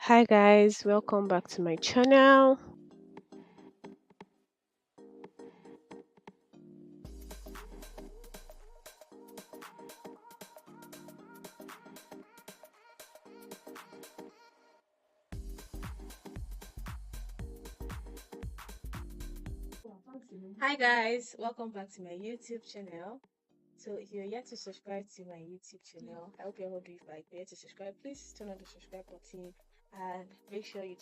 Hi guys, welcome back to my channel. Hi guys, welcome back to my YouTube channel. So if you're yet to subscribe to my YouTube channel, I hope you're all doing fine. If you're yet to subscribe, please turn on the subscribe button and make sure you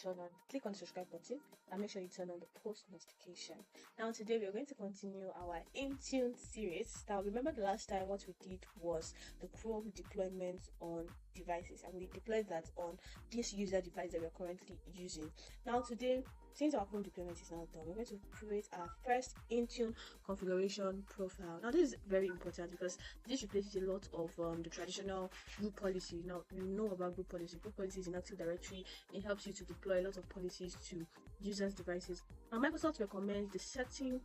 click on the subscribe button and make sure you turn on the post notification. Now today we're going to continue our Intune series. Now remember the last time what we did was the Chrome deployment on devices, and we deployed that on this user device that we're currently using. Now today, since our Chrome deployment is now done, we're going to create our first Intune configuration profile. Now this is very important because this replaces a lot of the traditional group policy. Now you know about group policy. Group policy is in Active Directory. It helps you to deploy a lot of policies to users' devices. Now Microsoft recommends the settings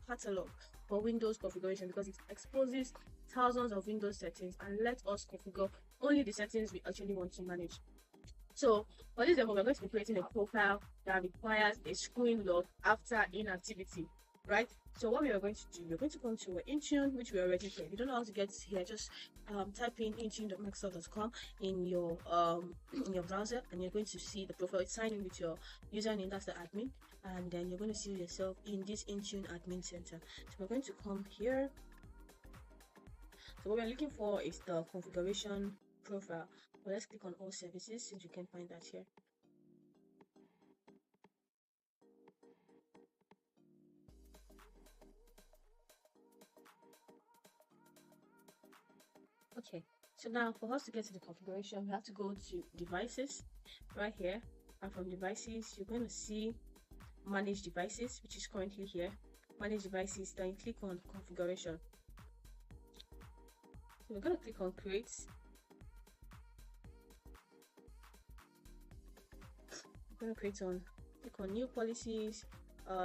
catalog for Windows configuration because it exposes thousands of Windows settings and lets us configure only the settings we actually want to manage. So for this demo, we're going to be creating a profile that requires a screen lock after inactivity, right? So what we are going to do, we're going to come to Intune, which we already did. If you don't know how to get here, just type in intune.microsoft.com in your in your browser, and you're going to see the profile. It's sign in with your username, that's the admin, and then you're going to see yourself in this Intune admin center. So we're going to come here. So what we're looking for is the configuration profile. Well, let's click on all services since you can find that here. Okay, so now for us to get to the configuration, we have to go to devices right here, and from devices you're going to see manage devices, which is currently here. Manage devices, then you click on configuration. So we're going to click on create. We're going to click on new policies,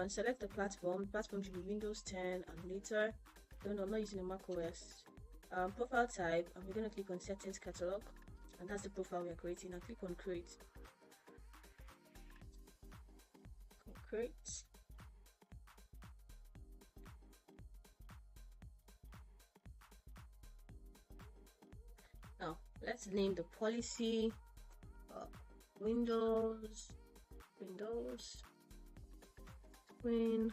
select the platform. Platform should be Windows 10 and later. No, I'm not using a Mac OS. Profile type, and we're going to click on settings catalog, and that's the profile we are creating. And click on create. Create. Now let's name the policy Windows screen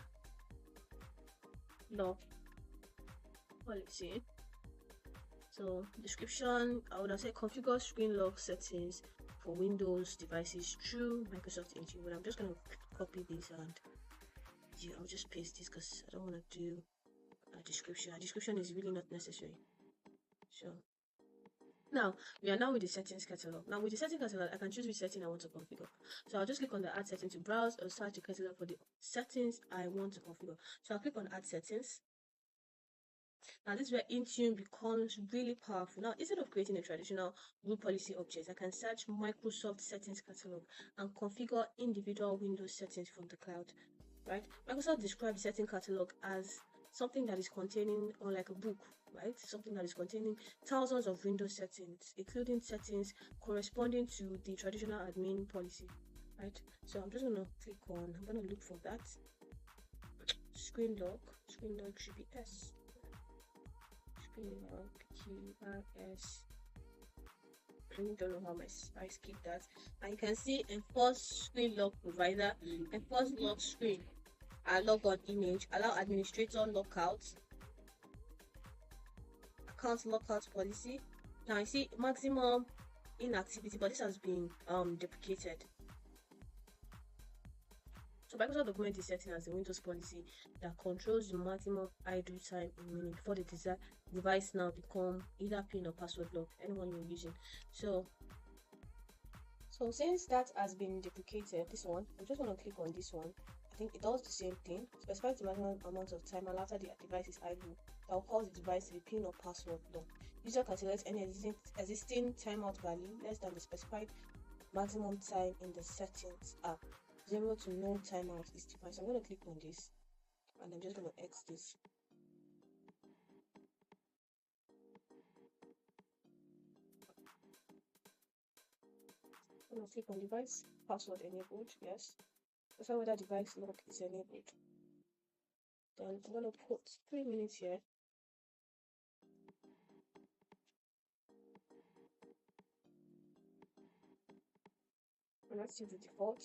lock policy. So description, I would have said configure screen lock settings for Windows devices through Microsoft Intune. But I'm just going to copy this and I'll just paste this because I don't want to do a description. A description is really not necessary. So now we are now with the settings catalog. Now with the settings catalog, I can choose which setting I want to configure. So I'll just click on the add setting to browse or search the catalog for the settings I want to configure. So I'll click on add settings. Now this is where Intune becomes really powerful. Now instead of creating a traditional group policy object, I can search Microsoft settings catalog and configure individual Windows settings from the cloud. Right? Microsoft describes the setting catalog as something that is containing, or like a book, right? Something that is containing thousands of Windows settings, including settings corresponding to the traditional admin policy, right? So I'm just gonna I'm gonna look for that screen lock GPS. QRS. I don't know how I skip that. And you can see enforce screen lock provider, enforce lock screen, and logon image, allow administrator lockout, account lockout policy. Now I see maximum inactivity, but this has been deprecated. So Microsoft document is setting as a Windows policy that controls the maximum idle time in minutes before the device now become either PIN or password lock, anyone you're using. So since that has been deprecated, this one, I'm just going to click on this one. I think it does the same thing. Specifies the maximum amount of time and after the device is idle that will cause the device to be PIN or password lock. User can select any existing timeout value less than the specified maximum time in the settings app. 0 to no timeout is defined. So I'm going to click on this and I'm just going to X this. I'm going to click on device password enabled. Yes. Confirm whether device lock is enabled. Then I'm going to put 3 minutes here. And let's use the default.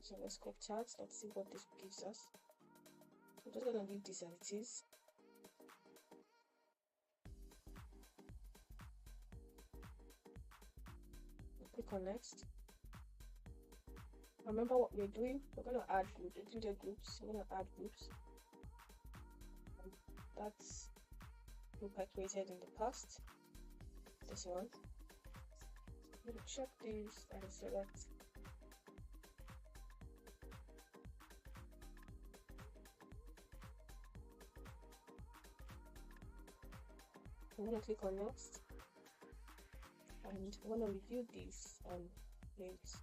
So let's go chat. Let's see what this gives us. I'm just going to leave this as it is. Click on next. Remember what we're doing? We're going to add groups, included groups. We're going to add groups. That's group I created in the past. This one. I'm going to check this and select. I'm going to click on next. And I'm going to review these names.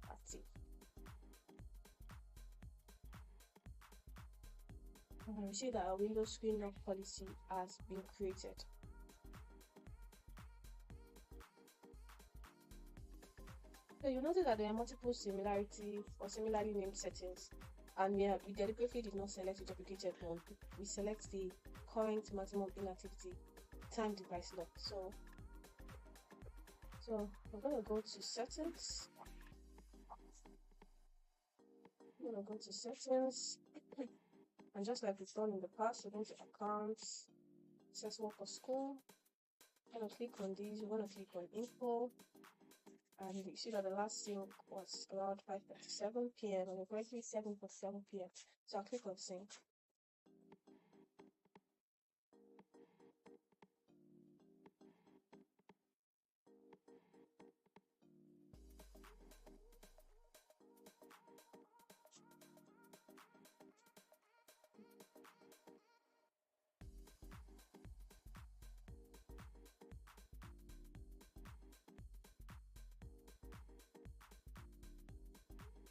Active. We see that our Windows screen lock policy has been created. So you notice that there are multiple similarity or similarly named settings, and we deliberately did not select the duplicated one. We select the current maximum inactivity time device lock. So we're going to go to settings. I'm going to go to settings, and just like we've done in the past, we're going to accounts, accessible for school. I'm going to click on these. We're going to click on info, and you see that the last sync was around 5:37 p.m. and we're currently 7:47 p.m. So I'll click on sync.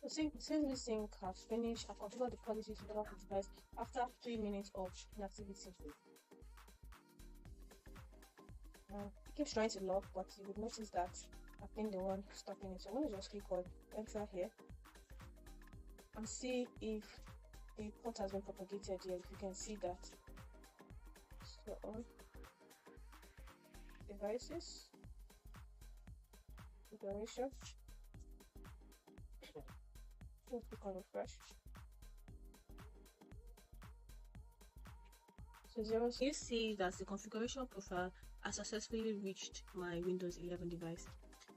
So since this sync has finished, I've configured the policy to lock the device after 3 minutes of inactivity. It keeps trying to lock, but you would notice that I've been the one stopping it. So I'm going to just click on enter here and see if the port has been propagated here. If you can see that. So on devices, configuration. Click on refresh. So you see that the configuration profile has successfully reached my Windows 11 device.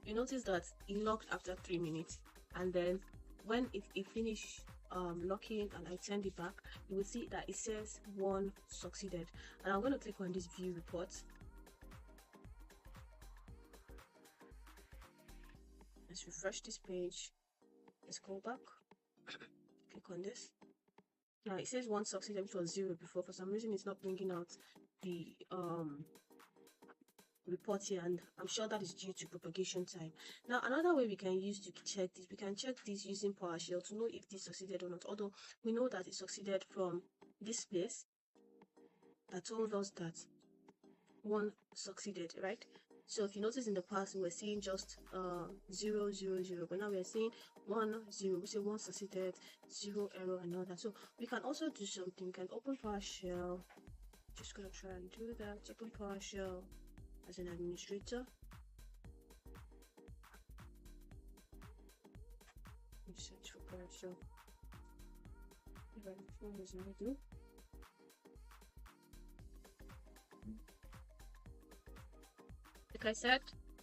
You notice that it locked after 3 minutes, and then when it finished locking and I turned it back, you will see that it says 1 succeeded. And I'm going to click on this view report. Let's refresh this page. Let's go back. Click on this. Now it says 1 succeeded, which was 0 before. For some reason it's not bringing out the report here, and I'm sure that is due to propagation time. Now another way we can use to check this, we can check this using PowerShell to know if this succeeded or not. Although we know that it succeeded from this place that told us that 1 succeeded, right? So if you notice in the past we were seeing just 0 0 0, but now we are seeing 1 0. We say 1 succeeded, 0 error, and all that. So we can also do something. We can open PowerShell. Just gonna try and do that. Open PowerShell as an administrator. Search for PowerShell. What does it do?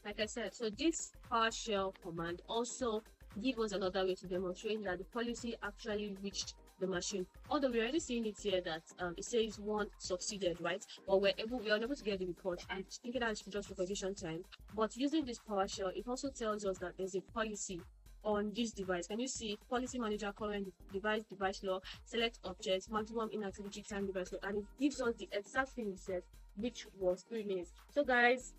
Like I said, so this PowerShell command also gives us another way to demonstrate that the policy actually reached the machine. Although we're already seeing it here that it says 1 succeeded, right? But we're unable to get the report. I'm thinking that it's just propagation time. But using this PowerShell, it also tells us that there's a policy on this device. Can you see policy manager, current device lock, select objects, maximum inactivity time device lock, and it gives us the exact thing it said, which was 3 minutes. So guys,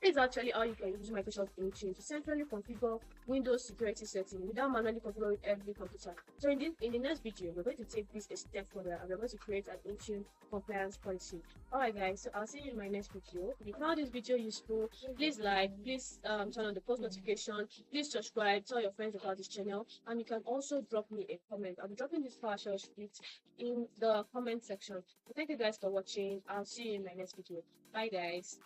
This is actually how you can use Microsoft Intune to centrally configure Windows security settings without manually configuring every computer. So in the next video, we're going to take this a step further and we're going to create an Intune compliance policy. Alright guys, so I'll see you in my next video. If you found this video useful, please like, please turn on the post notification, please subscribe, tell your friends about this channel, and you can also drop me a comment. I'll be dropping this PowerShell script in the comment section. So thank you guys for watching. I'll see you in my next video. Bye guys.